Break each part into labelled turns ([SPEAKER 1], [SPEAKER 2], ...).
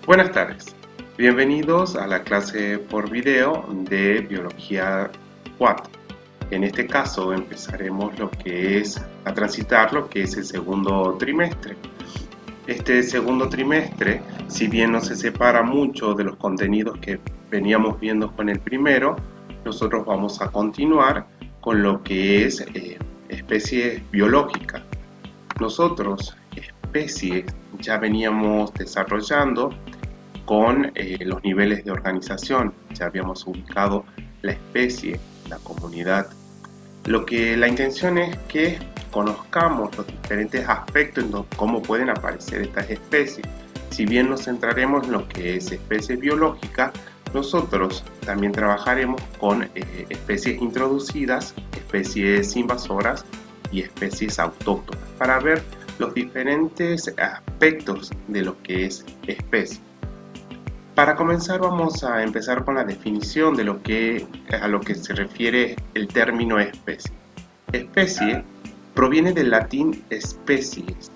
[SPEAKER 1] Buenas tardes, bienvenidos a la clase por video de Biología 4. En este caso empezaremos a transitar lo que es el segundo trimestre. Este segundo trimestre, si bien no se separa mucho de los contenidos que veníamos viendo con el primero, nosotros vamos a continuar con lo que es especies biológicas. Nosotros, especies, ya veníamos desarrollando con los niveles de organización. Ya habíamos ubicado la especie, la comunidad. La intención es que conozcamos los diferentes aspectos en cómo pueden aparecer estas especies. Si bien nos centraremos en lo que es especies biológicas, nosotros también trabajaremos con especies introducidas, especies invasoras y especies autóctonas para ver los diferentes aspectos de lo que es especie. Para comenzar vamos a empezar con la definición de a lo que se refiere el término especie. Especie proviene del latín species,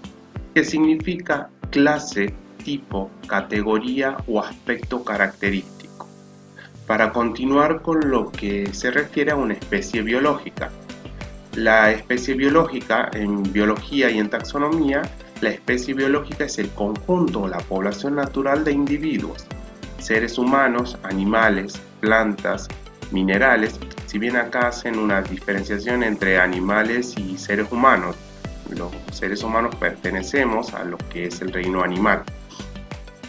[SPEAKER 1] que significa clase, tipo, categoría o aspecto característico. Para continuar con lo que se refiere a una especie biológica. La especie biológica, en biología y en taxonomía, la especie biológica es el conjunto o la población natural de individuos, seres humanos, animales, plantas, minerales. Si bien acá hacen una diferenciación entre animales y seres humanos, los seres humanos pertenecemos a lo que es el reino animal.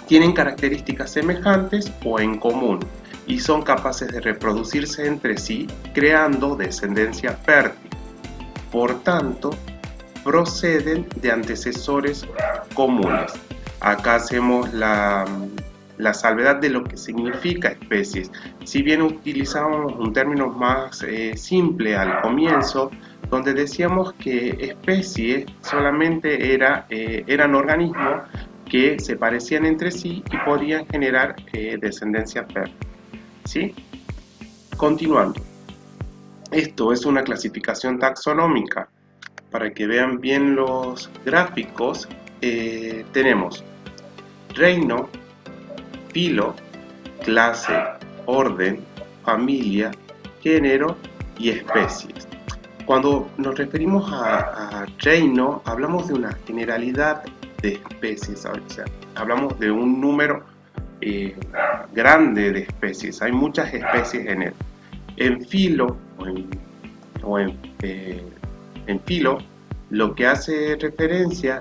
[SPEAKER 1] Tienen características semejantes o en común y son capaces de reproducirse entre sí creando descendencia fértil. Por tanto, proceden de antecesores comunes. Acá hacemos la salvedad de lo que significa especies. Si bien utilizamos un término más simple al comienzo, donde decíamos que especies solamente eran organismos que se parecían entre sí y podían generar descendencia fértil. ¿Sí? Continuando. Esto es una clasificación taxonómica. Para que vean bien los gráficos, tenemos reino, filo, clase, orden, familia, género y especies. Cuando nos referimos a reino, hablamos de una generalidad de especies, o sea, hablamos de un número grande de especies. Hay muchas especies en él. En filo en filo, lo que hace referencia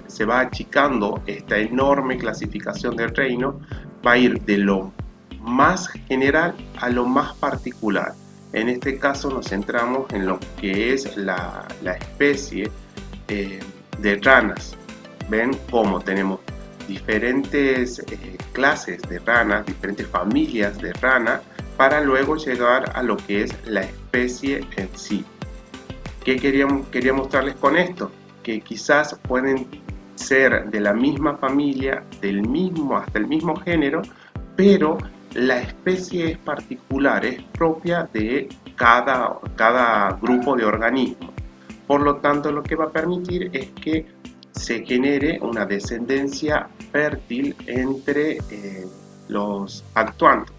[SPEAKER 1] se va achicando esta enorme clasificación del reino, va a ir de lo más general a lo más particular. En este caso nos centramos en lo que es la especie de ranas. Ven cómo tenemos diferentes clases de ranas, diferentes familias de ranas, para luego llegar a lo que es la especie en sí. ¿Qué quería mostrarles con esto? Que quizás pueden ser de la misma familia, hasta el mismo género, pero la especie es particular, es propia de cada grupo de organismos. Por lo tanto, lo que va a permitir es que se genere una descendencia fértil entre los actuantes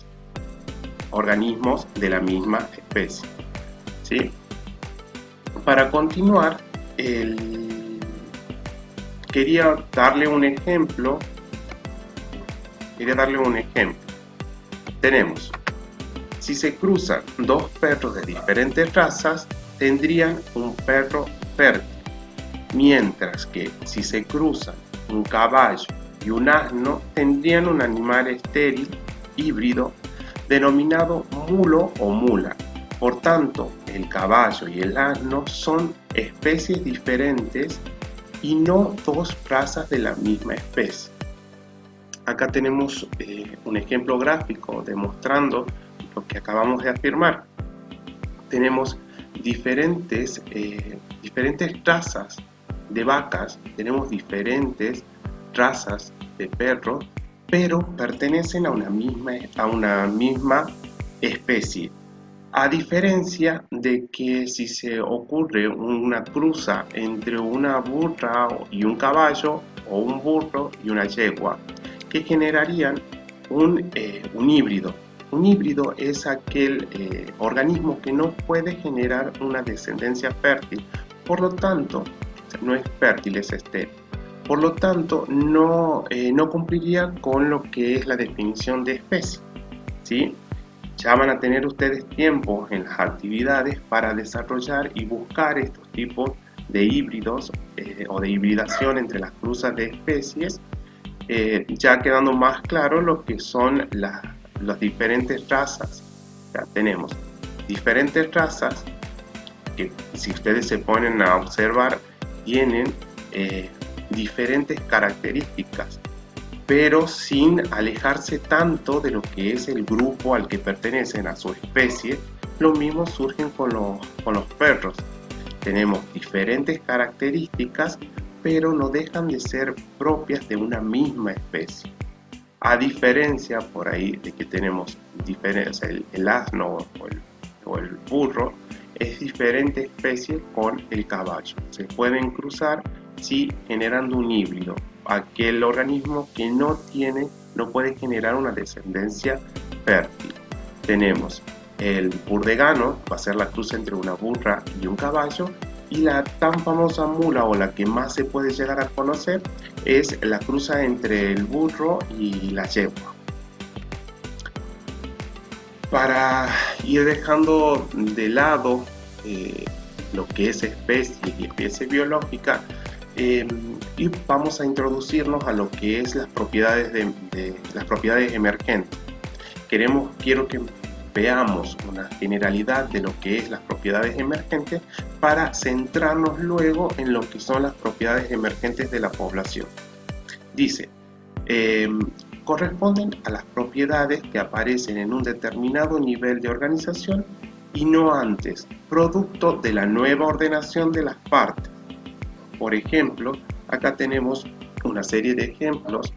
[SPEAKER 1] organismos de la misma especie. ¿Sí? Para continuar, quería darle un ejemplo. Tenemos, si se cruzan dos perros de diferentes razas, tendrían un perro fértil, mientras que si se cruzan un caballo y un asno, tendrían un animal estéril, híbrido, denominado mulo o mula. Por tanto, el caballo y el asno son especies diferentes y no dos razas de la misma especie. Acá tenemos un ejemplo gráfico demostrando lo que acabamos de afirmar. Tenemos diferentes razas de vacas, tenemos diferentes razas de perros, pero pertenecen a una misma especie. A diferencia de que si se ocurre una cruza entre una burra y un caballo, o un burro y una yegua, que generarían un híbrido. Un híbrido es aquel organismo que no puede generar una descendencia fértil, por lo tanto, no es fértil, es estéril. Por lo tanto, no cumpliría con lo que es la definición de especie, ¿sí? Ya van a tener ustedes tiempo en las actividades para desarrollar y buscar estos tipos de híbridos o de hibridación entre las cruzas de especies, ya quedando más claro lo que son las diferentes razas. Ya tenemos diferentes razas que, si ustedes se ponen a observar, tienen diferentes características, pero sin alejarse tanto de lo que es el grupo al que pertenecen, a su especie. Lo mismo surgen con los perros. Tenemos diferentes características, pero no dejan de ser propias de una misma especie. A diferencia por ahí de que tenemos el asno o el burro, es diferente especie con el caballo. Se pueden cruzar, sí, generando un híbrido, aquel organismo que no puede generar una descendencia fértil. Tenemos el burdegano, va a ser la cruz entre una burra y un caballo, y la tan famosa mula, o la que más se puede llegar a conocer, es la cruza entre el burro y la yegua. Para ir dejando de lado lo que es especie y especie biológica, y vamos a introducirnos a lo que es las propiedades las propiedades emergentes. Quiero que veamos una generalidad de lo que es las propiedades emergentes para centrarnos luego en lo que son las propiedades emergentes de la población. Dice, corresponden a las propiedades que aparecen en un determinado nivel de organización y no antes, producto de la nueva ordenación de las partes. Por ejemplo, acá tenemos una serie de ejemplos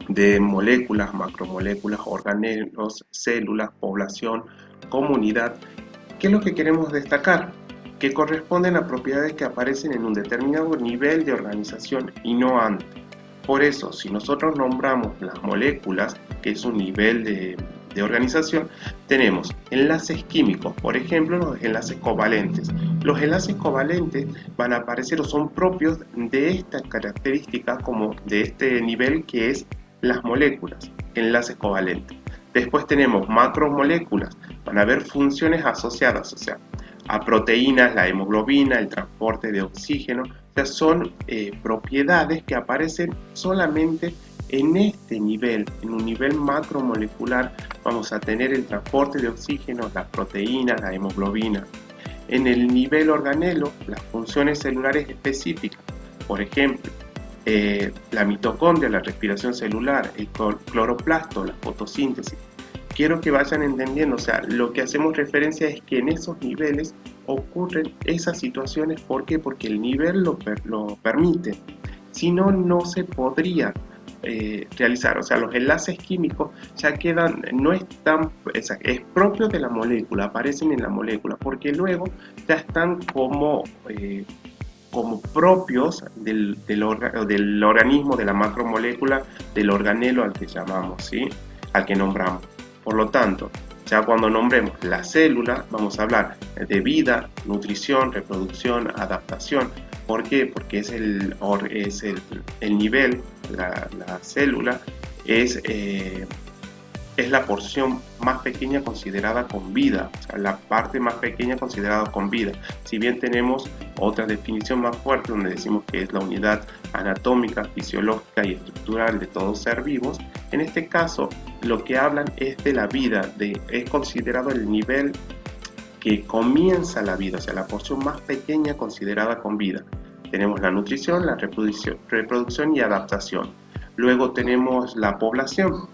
[SPEAKER 1] de moléculas, macromoléculas, organelos, células, población, comunidad. ¿Qué es lo que queremos destacar? Que corresponden a propiedades que aparecen en un determinado nivel de organización y no antes. Por eso, si nosotros nombramos las moléculas, que es un nivel de organización, tenemos enlaces químicos, por ejemplo, los enlaces covalentes. Los enlaces covalentes van a aparecer o son propios de esta característica, como de este nivel que es las moléculas, enlaces covalentes. Después tenemos macromoléculas, van a haber funciones asociadas, o sea, a proteínas, la hemoglobina, el transporte de oxígeno, o sea, son propiedades que aparecen solamente en este nivel. En un nivel macromolecular vamos a tener el transporte de oxígeno, las proteínas, la hemoglobina. En el nivel organelo, las funciones celulares específicas, por ejemplo, la mitocondria, la respiración celular, el cloroplasto, la fotosíntesis. Quiero que vayan entendiendo, o sea, lo que hacemos referencia es que en esos niveles ocurren esas situaciones. ¿Por qué? Porque el nivel lo permite. Si no, no se podría realizar. O sea, los enlaces químicos ya quedan, no están, es propio de la molécula, aparecen en la molécula, porque luego ya están como propios del organismo, de la macromolécula, del organelo al que llamamos, ¿sí? Al que nombramos. Por lo tanto, ya cuando nombremos la célula, vamos a hablar de vida, nutrición, reproducción, adaptación. ¿Por qué? Porque es el nivel, la célula es la porción más pequeña considerada con vida, o sea, la parte más pequeña considerada con vida. Si bien tenemos otra definición más fuerte donde decimos que es la unidad anatómica, fisiológica y estructural de todo ser vivo, en este caso lo que hablan es de la vida, es considerado el nivel que comienza la vida, o sea, la porción más pequeña considerada con vida. Tenemos la nutrición, la reproducción y adaptación. Luego tenemos la población.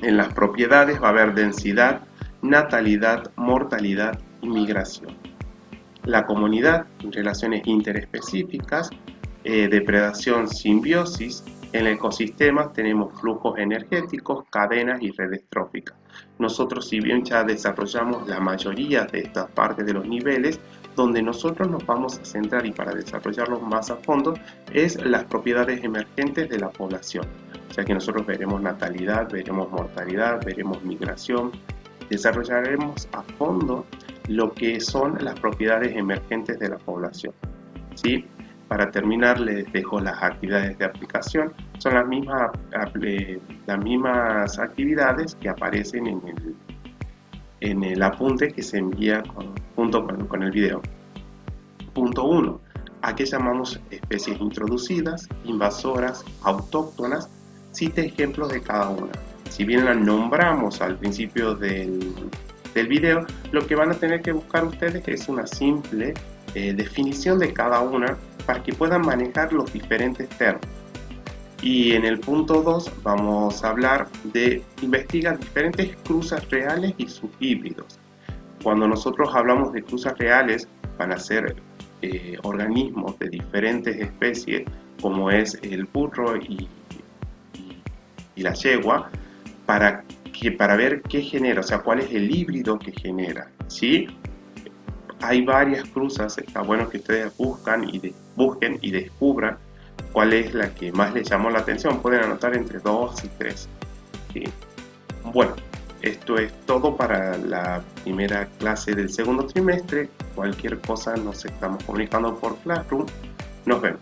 [SPEAKER 1] En las propiedades va a haber densidad, natalidad, mortalidad y migración. La comunidad, relaciones interespecíficas, depredación, simbiosis. En el ecosistema tenemos flujos energéticos, cadenas y redes tróficas. Nosotros, si bien ya desarrollamos la mayoría de estas partes de los niveles, donde nosotros nos vamos a centrar, y para desarrollarlos más a fondo, es las propiedades emergentes de la población. O sea que nosotros veremos natalidad, veremos mortalidad, veremos migración, desarrollaremos a fondo lo que son las propiedades emergentes de la población, ¿sí? Para terminar, les dejo las actividades de aplicación. Son las mismas actividades que aparecen en el apunte que se envía junto con el video. Punto 1. ¿A qué llamamos especies introducidas, invasoras, autóctonas? Cite ejemplos de cada una. Si bien las nombramos al principio del video, lo que van a tener que buscar ustedes es una simple definición de cada una para que puedan manejar los diferentes términos. Y en el punto 2 vamos a hablar de investigar diferentes cruzas reales y subhíbridos. Cuando nosotros hablamos de cruzas reales, van a ser organismos de diferentes especies, como es el burro y la yegua, para ver qué genera, o sea, cuál es el híbrido que genera, ¿sí? Hay varias cruzas, está bueno que ustedes busquen y descubran cuál es la que más les llamó la atención. Pueden anotar entre 2 y 3, ¿sí? Bueno, esto es todo para la primera clase del segundo trimestre. Cualquier cosa nos estamos comunicando por Classroom. Nos vemos.